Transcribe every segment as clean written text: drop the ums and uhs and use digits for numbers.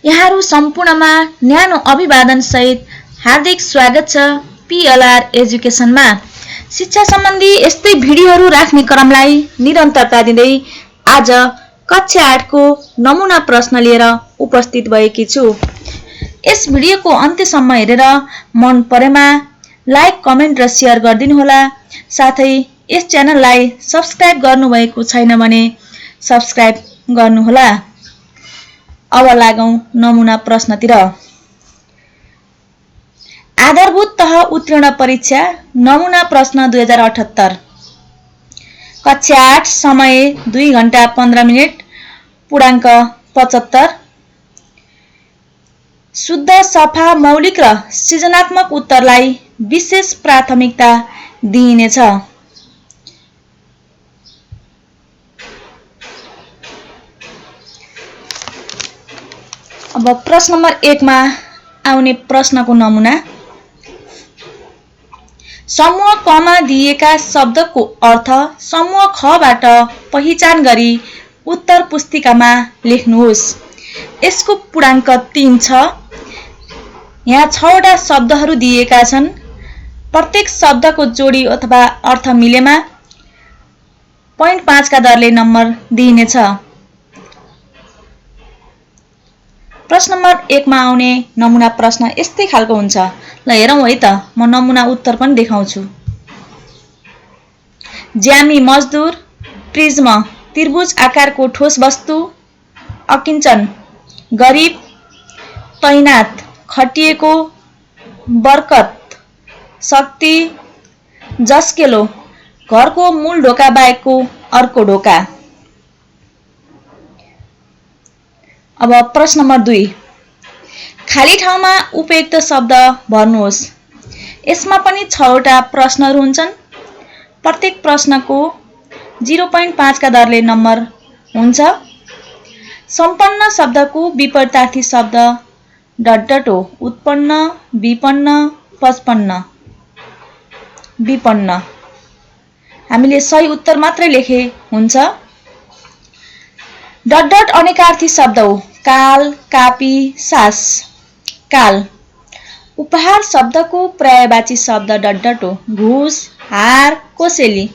यहाँहरू सम्पूर्णमा न्यानो अभिवादन सहित हार्दिक स्वागत छ पीएलआर एजुकेसनमा। शिक्षा सम्बन्धी यस्तै भिडियोहरू राख्ने क्रमलाई निरन्तरता दिँदै आज कक्षा 8 को नमुना प्रश्न लिएर उपस्थित भएकी छु। यस भिडियोको अन्त्यसम्म हेरेर मन परेमा लाइक, कमेन्ट र शेयर गरिदिनु होला। साथै यस च्यानललाई सब्स्क्राइब गर्नुभएको छैन भने सब्स्क्राइब गर्नुहोला। अब लागौं नमुना प्रश्नतिर। आधारभूत तह उत्तीर्ण परीक्षा नमुना प्रश्न 2078। कक्षा 8 समय 2 घण्टा 15 मिनेट, पूर्णाङ्क 75। शुद्ध, सफा, मौलिक र सृजनात्मक उत्तरलाई विशेष प्राथमिकता दिइनेछ। अब प्रश्न नम्बर 1 मा आउने प्रश्नको नमुना। समूह क मा दिएका शब्दको अर्थ समूह ख बाट पहिचान गरी उत्तर पुस्तिकामा लेख्नुहोस्। यसको पूर्णाङ्क 3 छ। यहाँ 6 वटा शब्दहरू दिएका छन्। प्रत्येक शब्दको जोडी अथवा अर्थ मिलेमा 0.5 का दरले नम्बर दिइनेछ। प्रश्न नम्बर 1 मा आउने नमुना प्रश्न यस्तै खालको हुन्छ। ल हेरौँ है त, म नमुना उत्तर पनि देखाउँछु। ज्यामी मजदुर, प्रिज्म त्रिभुज आकारको ठोस वस्तु, अकिञ्चन गरिब, तैनात खटिएको, बरकत शक्ति, जस्केलो घरको मूल ढोका बाहेकको अर्को ढोका। अब प्रश्न नम्बर 2, खाली ठाउँमा उपयुक्त शब्द भर्नुहोस्। यसमा पनि 6 वटा प्रश्नहरू हुन्छन्। प्रत्येक प्रश्नको 0.5 का दरले नम्बर हुन्छ। सम्पन्न शब्दको विपरीतार्थी शब्द डट हो। उत्पन्न, विपन्न, पचपन्न, विपन्न। हामीले सही उत्तर मात्रै लेखे हुन्छ। डट अनेकार्थी शब्द हो। काल, कापी, सास। काल। उपहार शब्दको पर्यायवाची शब्द डट हो। घुस, हार, कोसेली,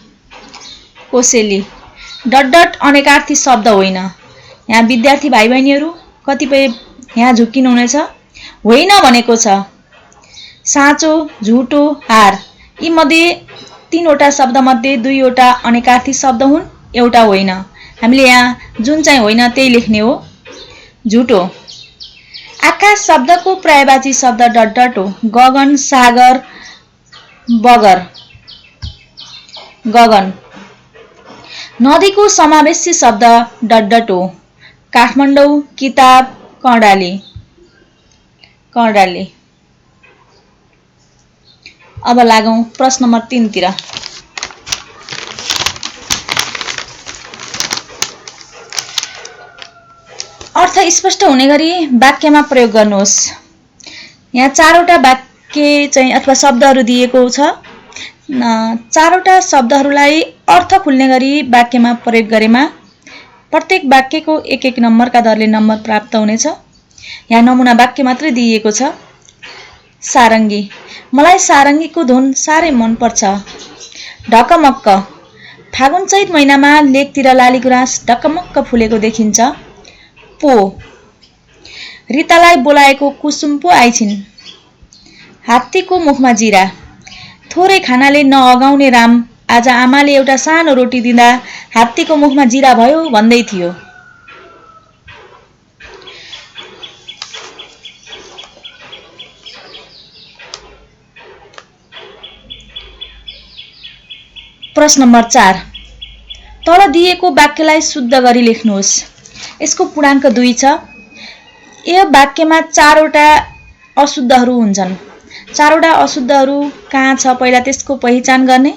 कोसेली। डट अनेकार्थी शब्द होइन। यहाँ विद्यार्थी भाइ बहिनीहरू कतिपय यहाँ झुक्किनु हुनेछ। होइन भनेको छ। साँचो, झुटो, हार। यी मध्ये 3 वटा शब्द मध्ये 2 वटा अनेकार्थी शब्द हुन्, एउटा होइन। हामीले यहाँ जुन चाहिँ होइन त्यही लेख्ने हो। झुटो। आकाश शब्दको पर्यायवाची शब्द डट हो। गगन, सागर, बगर, गगन। नदीको समावेशी शब्द डट हो। काठमाडौँ, किताब, कर्णाली, कर्णाली। अब लागौं प्रश्न नम्बर 3 तिर। अर्थ स्पष्ट हुने गरी वाक्यमा प्रयोग गर्नुहोस्। यहाँ 4 वटा वाक्य चाहिँ अथवा शब्दहरू दिएको छ। 4 वटा शब्दहरूलाई अर्थ खुल्ने गरी वाक्यमा प्रयोग गरेमा प्रत्येक वाक्यको 1-1 नम्बरका दरले नम्बर प्राप्त हुनेछ। यहाँ नमुना वाक्य मात्रै दिएको छ। सारङ्गी। मलाई सारङ्गीको धुन साह्रै मन पर्छ। ढकमक्क। फागुन चैत महिनामा लेकतिर लालीगुराँस ढकमक्क फुलेको देखिन्छ। पो। रितालाई बोलाएको कुसुम पो आइछिन्। हात्तीको मुखमा जिरा। थोरै खानाले नअगाउने राम आज आमाले एउटा सानो रोटी दिँदा हात्तीको मुखमा जिरा भयो भन्दै थियो। प्रश्न नम्बर 4, तल दिएको वाक्यलाई शुद्ध गरी लेख्नुहोस्। यसको पूर्णाङ्क 2 छ। यो वाक्यमा 4 वटा अशुद्धहरू हुन्छन्। 4 वटा अशुद्धहरू कहाँ छ पहिला त्यसको पहिचान गर्ने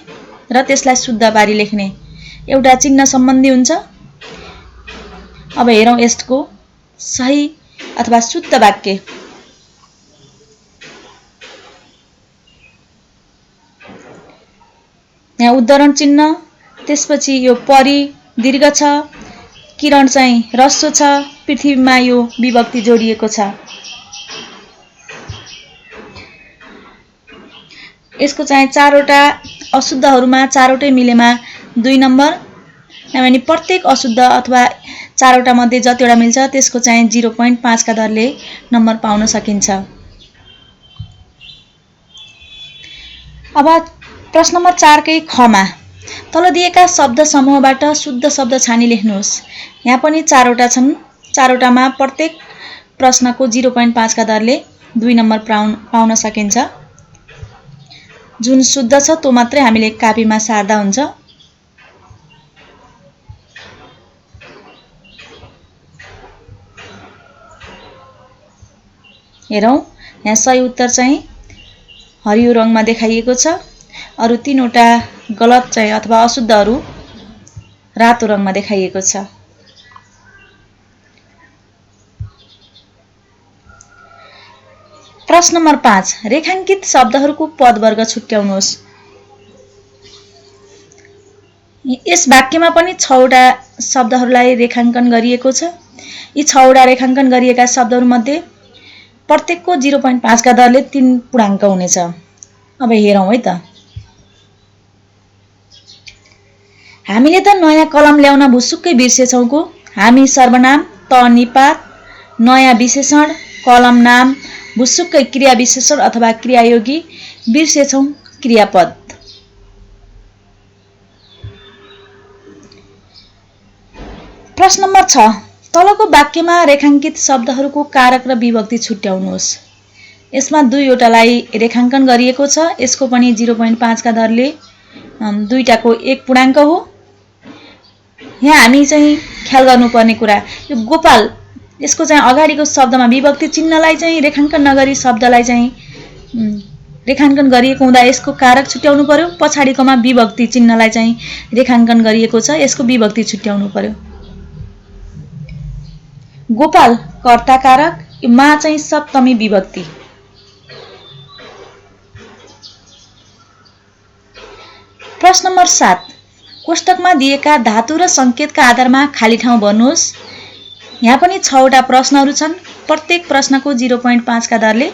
र त्यसलाई शुद्ध पारी लेख्ने एउटा चिन्ह सम्बन्धी हुन्छ। अब हेरौँ यसको सही अथवा शुद्ध वाक्य। यहाँ उद्धरण चिन्ह, त्यसपछि यो परी दीर्घ छ, किरण चाहिँ ह्रस्व छ, पृथ्वीमा यो विभक्ति जोडिएको छ। यसको चाहिँ चारवटा अशुद्धहरुमा चारवटै मिलेमा 2 नम्बर, यानी प्रत्येक अशुद्ध अथवा चारवटा मध्ये जतिवटा मिल्छ त्यसको चाहिँ 0.5 का दरले नम्बर पाउन सकिन्छ। अब प्रश्न नम्बर 4 कै खमा तल दिएका शब्द समूहबाट शुद्ध शब्द छानी लेख्नुहोस्। यहाँ पनि चारवटा छन्, चारवटामा प्रत्येक प्रश्नको 0.5 का दरले 2 नम्बर पाउन सकिन्छ। जुन शुद्ध छ त्यो मात्रै हामीले कापीमा सार्दा हुन्छ। हेरौं, यहाँ सही उत्तर चाहिँ हरियो रङमा देखाइएको छ। अरु 3 वटा गलत चाहिँ अथवा अशुद्धहरु रातो रङमा देखाइएको छ। प्रश्न नम्बर 5 रेखांकित शब्दहरुको पदवर्ग छुट्याउनुहोस्। यस वाक्यमा पनि 6 वटा शब्दहरुलाई रेखांकन गरिएको छ। यी 6 वटा रेखांकन गरिएका शब्दहरु मध्ये प्रत्येकको 0.5 का दरले 3 पूर्णांक हुनेछ। अब हेरौं है त। हामीले त नयाँ कलम ल्याउन भुसुक्कै बिर्सेछौं को। हामी सर्वनाम, त निपात, नयाँ विशेषण, कलम नाम, भुसुक्कै क्रिया विशेषण अथवा क्रियायोगी, बिर्सेछौं क्रियापद। प्रश्न नम्बर 6 तलको वाक्यमा रेखांकित शब्दहरुको कारक र विभक्ति छुट्याउनुहोस्। यसमा 2 वटालाई रेखांकन गरिएको छ। यसको पनि 0.5 का दरले दुईटाको 1 पूर्णांक हो। यहाँ हामी चाहिँ ख्याल गर्नुपर्ने कुरा यो गोपाल यसको चाहिँ अगाडिको शब्दमा विभक्ति चिन्हलाई चाहिँ रेखांकन नगरी शब्दलाई चाहिँ रेखांकन गरिएको हुँदा यसको कारक छुट्याउनु पर्यो। पछाडीकोमा विभक्ति चिन्हलाई चाहिँ रेखांकन गरिएको छ, यसको विभक्ति छुट्याउनु पर्यो। गोपाल कर्ता कारक, मा चाहिँ सप्तमी विभक्ति। प्रश्न नम्बर 7 कोष्टकमा दिएका धातु र संकेतका आधारमा खाली ठाउँ भर्नुहोस्। यहाँ पनि 6 वटा प्रश्नहरु छन्। प्रत्येक प्रश्नको 0.5 का दरले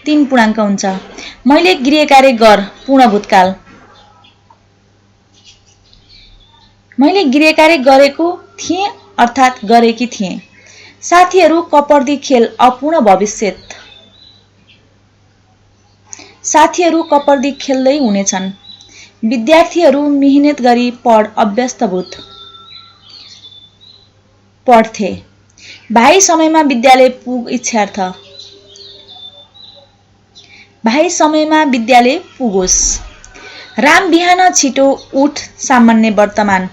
3 पूर्णांक हुन्छ। मैले गृह कार्य गर पूर्ण भूतकाल। मैले गृह कार्य गरेको थिएँ अर्थात गरेकी थिएँ। साथीहरु कपर्दी खेल अपूर्ण भविष्यत। साथीहरु कपर्दी खेल्दै हुनेछन्। विद्यार्थीहरु मेहनत गरी अभ्यस्तभूत पढ्थे। भाइ समयमा विद्यालय पुग इच्छार्थ। भाइ समयमा विद्यालय पुगोस्। राम बिहान छिटो उठ सामान्य वर्तमान।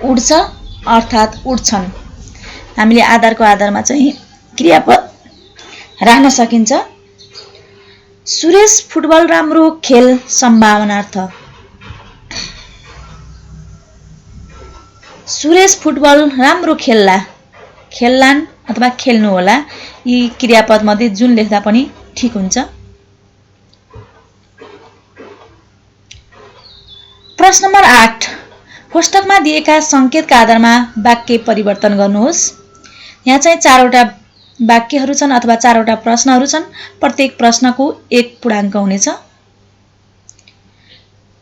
उठ्छ अर्थात उठ्छन्। हामीले आधारको आधारमा चाहिँ क्रियापद राख्न सकिन्छ। सुरेश फुटबल राम्रो खेल सम्भावनार्थ। सुरेश फुटबल राम्रो खेल्ला, खेल्लान् अथवा खेल्नु होला। यी क्रियापद मध्ये जुन लेख्दा पनि ठीक हुन्छ। प्रश्न नम्बर 8 कोष्टकमा दिएका संकेतका आधारमा वाक्य परिवर्तन गर्नुहोस्। यहाँ चाहिँ 4 वटा वाक्यहरु छन् अथवा 4 वटा प्रश्नहरु छन्। प्रत्येक प्रश्नको 1 पूर्णांक हुनेछ।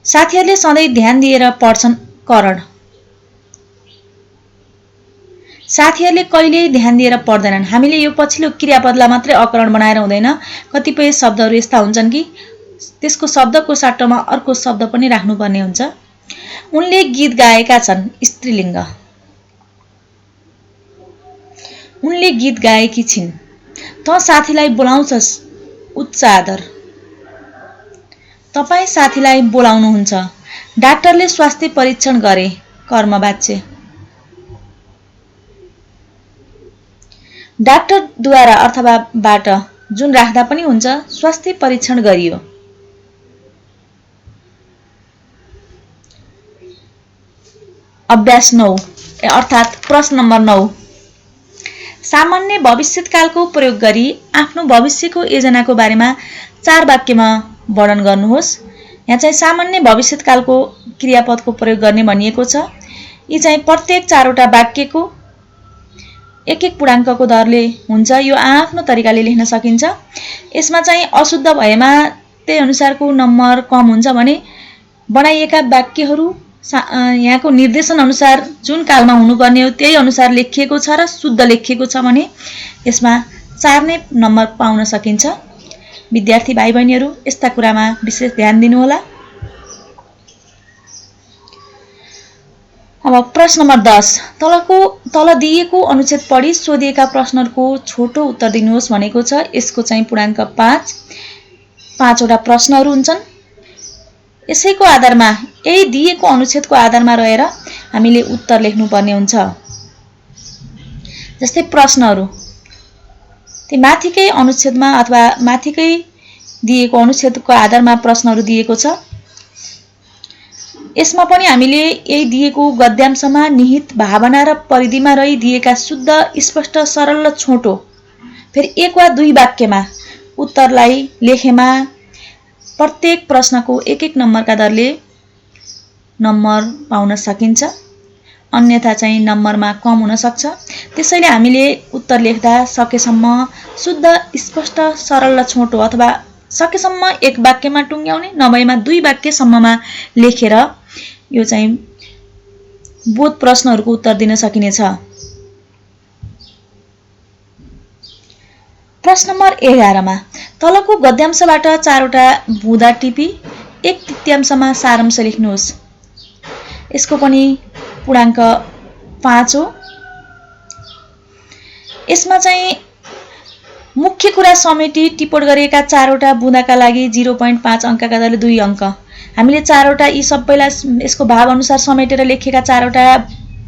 साथीहरुले सधैं ध्यान दिएर पढ्छन् करण। साथीहरुले कहिल्यै ध्यान दिएर पढ्दैनन्। हामीले यो पछिल्लो क्रियापदलाई मात्रै अकरण बनाएर हुँदैन। कतिपय शब्दहरु यस्ता हुन्छन् कि त्यसको शब्दको सट्टामा अर्को शब्द पनि राख्नुपर्ने हुन्छ। उनले गीत गाएका छन् स्त्रीलिङ्ग। उनले गीत गाएकी छिन्। त साथीलाई बोलाउँछस् उच्च आदर। तपाई साथीलाई बोलाउनुहुन्छ। डाक्टरले स्वास्थ्य परीक्षण गरे कर्मवाच्य। डाक्टरद्वारा अथवा बाट जुन राख्दा पनि हुन्छ। स्वास्थ्य परीक्षण गरियो। अभ्यास 9 अर्थात प्रश्न नम्बर 9 सामान्य भविष्यकालको प्रयोग गरी आफ्नो भविष्यको योजनाको बारेमा 4 वाक्यमा वर्णन गर्नुहोस्। यहाँ चाहिँ सामान्य भविष्यकालको क्रियापदको प्रयोग गर्ने भनिएको छ। यी चाहिँ प्रत्येक 4वटा वाक्यको एक एक पूर्णाङ्कको दरले हुन्छ। यो आफ्नो तरिकाले लेख्न सकिन्छ। यसमा चाहिँ अशुद्ध भएमा त्यही अनुसारको नम्बर कम हुन्छ भने बनाइएका वाक्यहरू यहाँको निर्देशन अनुसार जुन कालमा हुनुपर्ने हो त्यही अनुसार लेखिएको छ र शुद्ध लेखिएको छ भने यसमा 4 नै नम्बर पाउन सकिन्छ। विद्यार्थी भाइ बहिनीहरू यस्ता कुरामा विशेष ध्यान दिनुहोला। अब प्रश्न नम्बर 10 तल दिएको अनुच्छेद पढी सोधिएका प्रश्नहरूको छोटो उत्तर दिनुहोस् भनेको छ। यसको चाहिँ पूर्णाङ्क 5 5वटा प्रश्नहरू हुन्छन्। यसैको आधारमा यही दिएको अनुच्छेदको आधारमा रहेर हामीले उत्तर लेख्नुपर्ने हुन्छ। जस्तै प्रश्नहरू ती माथिकै अनुच्छेदमा अथवा माथिकै दिएको अनुच्छेदको आधारमा प्रश्नहरू दिएको छ। यसमा पनि हामीले यही दिएको गद्यांशमा निहित भावना र परिधिमा रही दिएका शुद्ध, स्पष्ट, सरल र छोटो फेरि 1 वा 2 वाक्यमा उत्तरलाई लेखेमा प्रत्येक प्रश्नको एक एक नम्बरका दरले नम्बर पाउन सकिन्छ। अन्यथा चाहिँ नम्बरमा कम हुन सक्छ। त्यसैले हामीले उत्तर लेख्दा सकेसम्म शुद्ध, स्पष्ट, सरल र छोटो अथवा सकेसम्म 1 वाक्यमा टुङ्ग्याउने नभएमा 2 वाक्यसम्ममा लेखेर यो चाहिँ बोध प्रश्नहरूको उत्तर दिन सकिनेछ। प्रश्न नम्बर 11 मा तलको गद्यांशबाट 4वटा बुँदा टिपी 1/3 सारांश लेख्नुहोस्। यसको पनि पूर्णाङ्क 5 हो। यसमा चाहिँ मुख्य कुरा समेटी टिप्पण गरिएका 4वटा बुँदाका लागि 0.5 अङ्कका दरले 2 अङ्क। हामीले 4वटा यी सबैलाई यसको भाव अनुसार समेटेर लेखेका 4वटा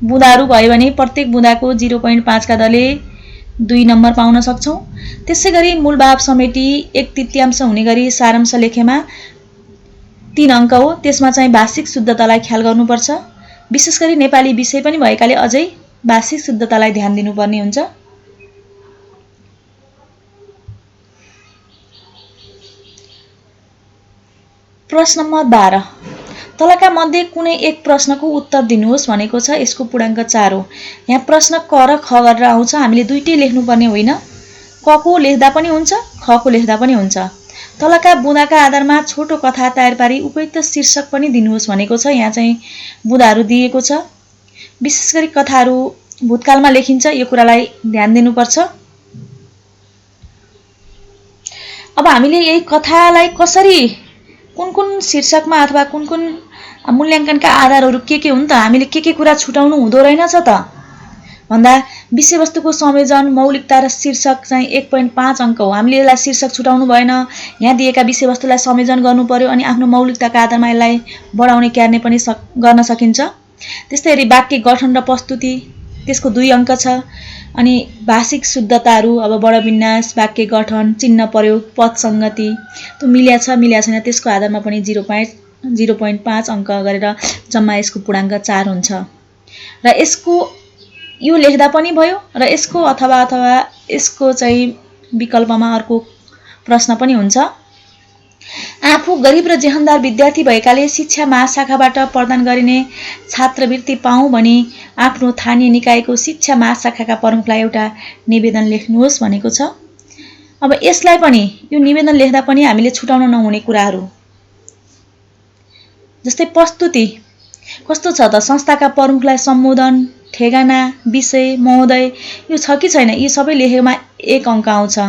बुँदाहरू भयो भने प्रत्येक बुँदाको 0.5 का दरले 2 नम्बर पाउन सक्छौं। त्यसैगरी मूल भाव समेटी 1/3 हुने गरी सारांश लेखेमा 3 अङ्क हो। त्यसमा चाहिँ भाषिक शुद्धतालाई ख्याल गर्नुपर्छ। विशेष गरी नेपाली विषय पनि भएकाले अझै भाषिक शुद्धतालाई ध्यान दिनुपर्ने हुन्छ। प्रश्न नम्बर 12 तलका मध्ये कुनै एक प्रश्नको उत्तर दिनुहोस् भनेको छ। यसको पूर्णाङ्क 4 हो। यहाँ प्रश्न क र ख गरेर आउँछ। हामीले दुईटै लेख्नुपर्ने होइन। क को लेख्दा पनि हुन्छ, ख को लेख्दा पनि हुन्छ। तलका बुँदाका आधारमा छोटो कथा तयार पारी उपयुक्त शीर्षक पनि दिनुहोस् भनेको छ। यहाँ चाहिँ बुँदाहरू दिएको छ। विशेष गरी कथाहरू भूतकालमा लेखिन्छ, यो कुरालाई ध्यान दिनुपर्छ। अब हामीले यही कथालाई कसरी कुन शीर्षकमा अथवा कुन मूल्याङ्कनका आधारहरू के हुन् त, हामीले के कुरा छुटाउनु हुँदो रहेनछ त भन्दा विषयवस्तुको संयोजन, मौलिकता र शीर्षक चाहिँ 1.5 अङ्क हो। हामीले यसलाई शीर्षक छुटाउनु भएन। यहाँ दिएका विषयवस्तुलाई संयोजन गर्नु पर्यो अनि आफ्नो मौलिकताका आधारमा यसलाई बढाउने क्यार्ने पनि गर्न सकिन्छ। त्यस्तै वाक्य गठन र प्रस्तुति त्यसको 2 अङ्क छ। अनि भाषिक शुद्धताहरू अब बडविन्यास, वाक्य गठन, चिन्ह प्रयोग, पद संगति त्यो मिल्या छैन त्यसको आधारमा पनि 0.5 अङ्क गरेर जम्मा यसको पूर्णाङ्क 4 हुन्छ। र यसको यो लेख्दा पनि भयो र यसको अथवा यसको चाहिँ विकल्पमा अर्को प्रश्न पनि हुन्छ। आफू गरिब र जेहनदार विद्यार्थी भएकाले शिक्षा महाशाखाबाट प्रदान गरिने छात्रवृत्ति पाऊँ भनी आफ्नो स्थानीय निकायको शिक्षा महाशाखाका प्रमुखलाई एउटा निवेदन लेख्नुहोस् भनेको छ। अब यसलाई पनि यो निवेदन लेख्दा पनि हामीले छुटाउन नहुने कुराहरू जस्तै प्रस्तुति कस्तो छ त, संस्थाका प्रमुखलाई सम्बोधन, ठेगाना, विषय, महोदय यो छ कि छैन, यी सबै लेखेमा 1 अङ्क आउँछ।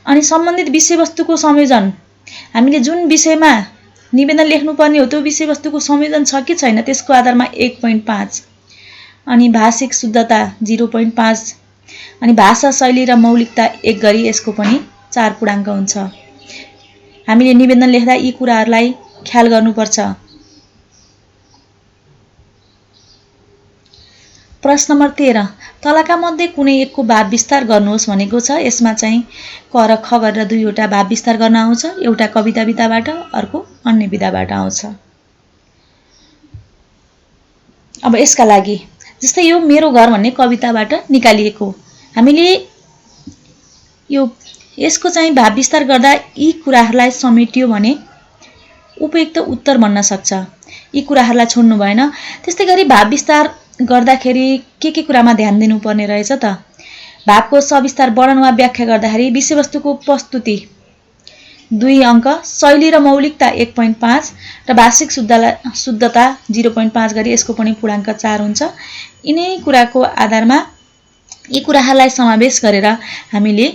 अनि सम्बन्धित विषयवस्तुको संयोजन, हामीले जुन विषयमा निवेदन लेख्नुपर्ने हो त्यो विषयवस्तुको संयोजन छ कि छैन त्यसको आधारमा 1.5। अनि भाषिक शुद्धता 0.5 अनि भाषा शैली र मौलिकता 1 गरी यसको पनि 4 पूर्णाङ्क हुन्छ। हामीले निवेदन लेख्दा यी कुराहरूलाई ख्याल गर्नुपर्छ। प्रश्न नम्बर 13 तलका मध्ये कुनै एकको भाव विस्तार गर्नुहोस् भनेको छ। यसमा चाहिँ क र ख गरेर 2वटा भाव विस्तार गर्न आउँछ। एउटा कविता विधाबाट, अर्को अन्य विधाबाट आउँछ। अब यसका लागि जस्तै यो मेरो घर भन्ने कविताबाट निकालिएको, हामीले यसको चाहिँ भाव विस्तार गर्दा यी कुराहरूलाई समेटियो भने उपयुक्त उत्तर बन्न सक्छ। यी कुराहरूलाई छोड्नु भएन। त्यस्तै गरी भाव विस्तार गर्दाखेरि के कुरामा ध्यान दिनुपर्ने रहेछ त? भावको सविस्तार वर्णन वा व्याख्या गर्दाखेरि विषयवस्तुको प्रस्तुति 2 अङ्क, शैली र मौलिकता 1.5 र भाषिक शुद्धता 0.5 गरी यसको पनि पूर्णाङ्क 4 हुन्छ। यिनै कुराको आधारमा यी कुराहरूलाई समावेश गरेर हामीले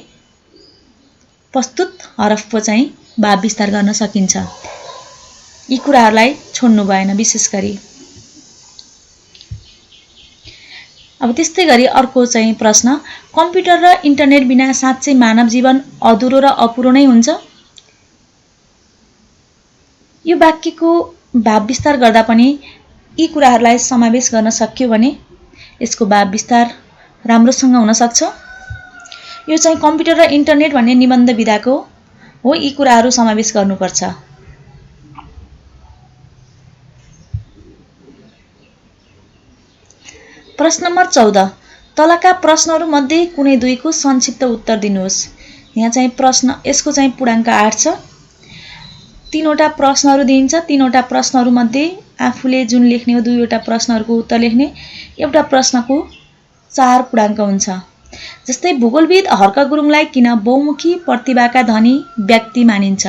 प्रस्तुत हरफको चाहिँ भाव विस्तार गर्न सकिन्छ। यी कुराहरूलाई छोड्नु भएन विशेष गरी। अब त्यस्तै गरी अर्को चाहिँ प्रश्न, कम्प्युटर र इन्टरनेट बिना साँच्चै मानव जीवन अधुरो र अपुरो नै हुन्छ? यो वाक्यको भाव विस्तार गर्दा पनि यी कुराहरूलाई समावेश गर्न सक्यो भने यसको भाव विस्तार राम्रोसँग हुन सक्छ। यो चाहिँ कम्प्युटर र इन्टरनेट भन्ने निबन्ध विधाको हो, यी कुराहरू समावेश गर्नुपर्छ। प्रश्न नम्बर 14, तलका प्रश्नहरू मध्ये कुनै दुईको संक्षिप्त उत्तर दिनुहोस्। यहाँ चाहिँ प्रश्न यसको चाहिँ पूर्णाङ्क 8 छ। 3 वटा प्रश्नहरू दिइन्छ। 3 वटा प्रश्नहरू मध्ये आफूले जुन लेख्ने हो 2 वटा प्रश्नहरूको उत्तर लेख्ने, एउटा प्रश्नको 4 पूर्णाङ्क हुन्छ। जस्तै भूगोलविद हर्क गुरुङलाई किन बहुमुखी प्रतिभाका धनी व्यक्ति मानिन्छ?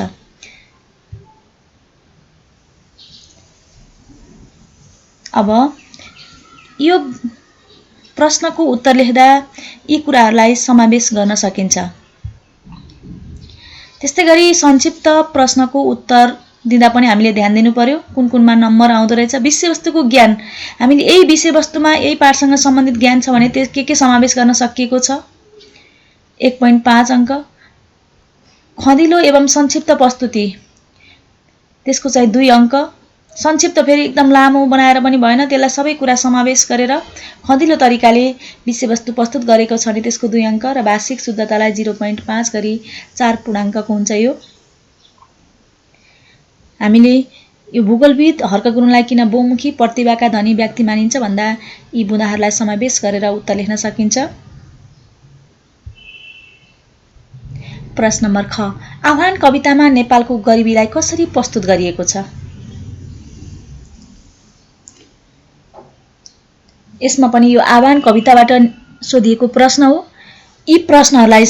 अब यो प्रश्नको उत्तर लेख्दा यी कुराहरूलाई समावेश गर्न सकिन्छ। त्यस्तै गरी संक्षिप्त प्रश्नको उत्तर दिँदा पनि हामीले ध्यान दिनु पर्यो कुन कुनमा नम्बर आउँदो रहेछ। विषयवस्तुको ज्ञान, हामीले यही विषयवस्तुमा यही पाठसँग सम्बन्धित ज्ञान छ भने त्यस के समावेश गर्न सकिएको छ? 1.5 अङ्क। खँदिलो एवं संक्षिप्त प्रस्तुति, त्यसको चाहिँ 2 अङ्क। संक्षिप्त फेरि एकदम लामो बनाएर पनि भएन, त्यसलाई सबै कुरा समावेश गरेर खँदिलो तरिकाले विषयवस्तु प्रस्तुत गरेको छ भने त्यसको 2 अङ्क र भाषिक शुद्धतालाई 0.5 गरी 4 पूर्णाङ्कको हुन्छ। यो हामीले यो भूगोलविद हर्क गुरुङलाई किन बहुमुखी प्रतिभाका धनी व्यक्ति मानिन्छ भन्दा यी बुँदाहरूलाई समावेश गरेर उत्तर लेख्न सकिन्छ। प्रश्न नम्बर ख, आह्वान कवितामा नेपालको गरिबीलाई कसरी प्रस्तुत गरिएको छ? यसमा पनि यो आह्वान कविताबाट सोधिएको प्रश्न हो। यी प्रश्नहरूलाई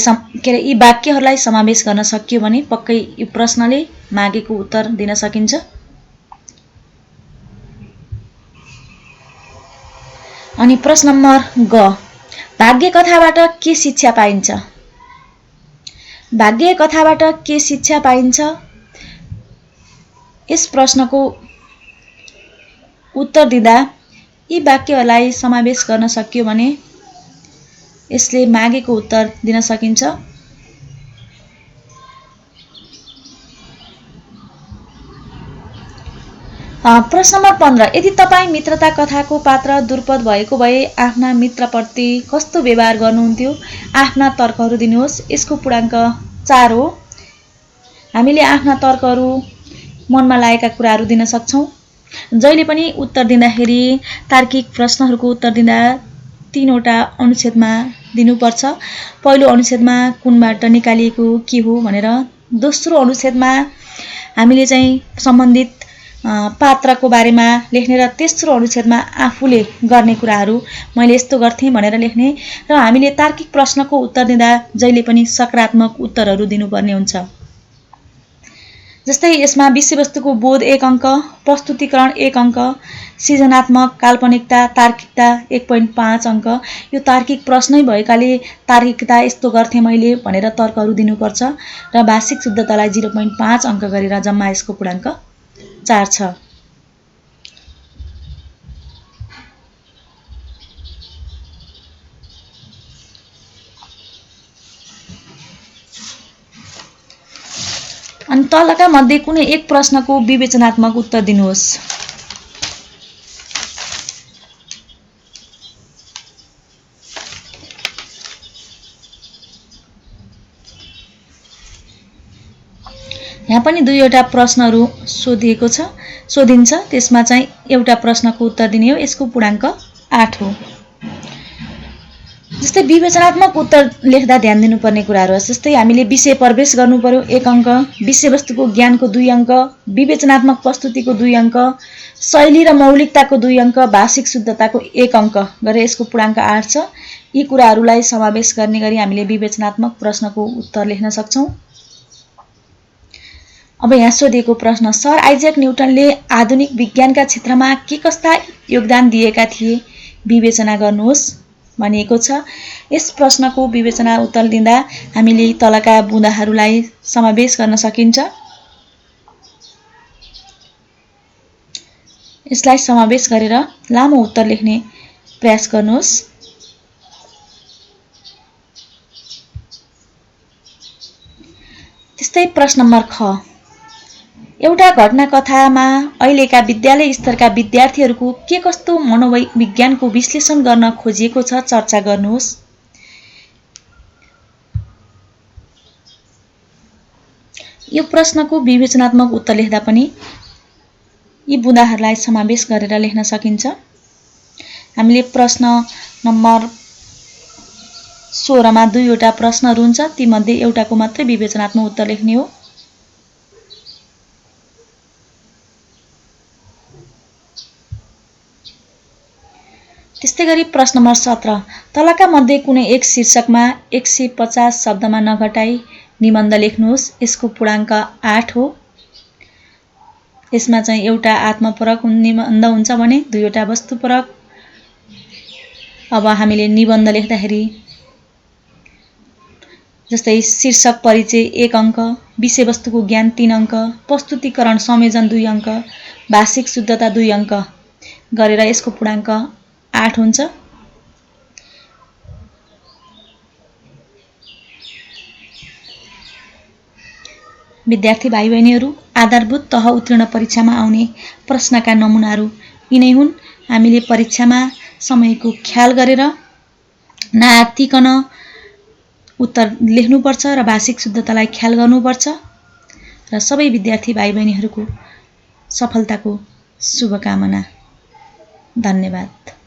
यी वाक्यहरूलाई समावेश गर्न सकियो भने पक्कै यो प्रश्नले मागेको उत्तर दिन सकिन्छ। अनि प्रश्न नम्बर ग, भाग्य कथाबाट के शिक्षा पाइन्छ? भाग्य कथाबाट के शिक्षा पाइन्छ? यस प्रश्नको उत्तर दिँदा यी वाक्यहरूलाई समावेश गर्न सकियो भने यसले मागेको उत्तर दिन सकिन्छ। प्रश्न नम्बर 15, यदि तपाईँ मित्रता कथाको पात्र दुर्पद भएको भए आफ्ना मित्रप्रति कस्तो व्यवहार गर्नुहुन्थ्यो? आफ्ना तर्कहरू दिनुहोस्। यसको पूर्णाङ्क 4 हो। हामीले आफ्ना तर्कहरू, मनमा लागेका कुराहरू दिन सक्छौँ। जहिले पनि उत्तर दिँदाखेरि तार्किक प्रश्नहरूको उत्तर दिँदा 3 वटा अनुच्छेदमा दिनुपर्छ। पहिलो अनुच्छेदमा कुनबाट निकालिएको के हो भनेर, दोस्रो अनुच्छेदमा हामीले चाहिँ सम्बन्धित पात्रको बारेमा लेख्ने र तेस्रो अनुच्छेदमा आफूले गर्ने कुराहरू मैले यस्तो गर्थेँ भनेर लेख्ने र हामीले तार्किक प्रश्नको उत्तर दिँदा जहिले पनि सकारात्मक उत्तरहरू दिनुपर्ने हुन्छ। जस्तै यसमा विषयवस्तुको बोध 1 अङ्क, प्रस्तुतिकरण 1 अङ्क, सृजनात्मक, काल्पनिकता, तार्किकता 1.5 अङ्क। यो तार्किक प्रश्नै भएकाले तार्किकता यस्तो गर्थेँ मैले भनेर तर्कहरू दिनुपर्छ र भाषिक शुद्धतालाई 0.5 अङ्क गरेर जम्मा यसको पूर्णाङ्क 4 छ। अनि तलका मध्ये कुनै एक प्रश्नको विवेचनात्मक उत्तर दिनुहोस्। यहाँ पनि 2 वटा प्रश्नहरू सोधिन्छ। त्यसमा चाहिँ एउटा प्रश्नको उत्तर दिने हो। यसको पूर्णाङ्क 8 हो। जस्तै विवेचनात्मक उत्तर लेख्दा ध्यान दिनुपर्ने कुराहरू जस्तै हामीले विषय प्रवेश गर्नु पर्यो 1 अङ्क, विषयवस्तुको ज्ञानको 2 अङ्क, विवेचनात्मक प्रस्तुतिको 2 अङ्क, शैली र मौलिकताको 2 अङ्क, भाषिक शुद्धताको 1 अङ्क गरेर यसको पूर्णाङ्क 8 छ। यी कुराहरूलाई समावेश गर्ने गरी हामीले विवेचनात्मक प्रश्नको उत्तर लेख्न सक्छौं। अब यहाँ सोधिएको प्रश्न, सर आइज्याक न्युटनले आधुनिक विज्ञानका क्षेत्रमा के कस्ता योगदान दिएका थिए, विवेचना गर्नुहोस् भनिएको छ। यस प्रश्नको विवेचना उत्तर दिँदा हामीले तलका बुँदाहरूलाई समावेश गर्न सकिन्छ। यसलाई समावेश गरेर लामो उत्तर लेख्ने प्रयास गर्नुहोस्। त्यस्तै प्रश्न नम्बर ख, एउटा घटना कथामा अहिलेका विद्यालय स्तरका विद्यार्थीहरूको के कस्तो मनोविज्ञानको विश्लेषण गर्न खोजिएको छ, चर्चा गर्नुहोस्। यो प्रश्नको विवेचनात्मक उत्तर लेख्दा पनि यी बुँदाहरूलाई समावेश गरेर लेख्न सकिन्छ। हामीले प्रश्न नम्बर 16 मा 2 वटा प्रश्नहरू हुन्छ, ती मध्ये एउटाको मात्रै विवेचनात्मक उत्तर लेख्ने हो। त्यस्तै गरी प्रश्न नम्बर 17, तलका मध्ये कुनै एक शीर्षकमा 150 शब्दमा नघटाई निबन्ध लेख्नुहोस्। यसको पूर्णाङ्क 8 हो। यसमा चाहिँ एउटा आत्मपरक निबन्ध हुन्छ भने 2 वटा वस्तुपरक। अब हामीले निबन्ध लेख्दाखेरि जस्तै शीर्षक परिचय 1 अङ्क, विषयवस्तुको ज्ञान 3 अङ्क, प्रस्तुतिकरण संयोजन 2 अङ्क, भाषिक शुद्धता 2 अङ्क गरेर यसको पूर्णाङ्क 8 हुन्छ। विद्यार्थी भाइ बहिनीहरू, आधारभूत तह उत्तीर्ण परीक्षामा आउने प्रश्नका नमुनाहरू यिनै हुन्। हामीले परीक्षामा समयको ख्याल गरेर नआत्तिकन उत्तर लेख्नुपर्छ र भाषिक शुद्धतालाई ख्याल गर्नुपर्छ र सबै विद्यार्थी भाइ बहिनीहरूको सफलताको शुभकामना। धन्यवाद।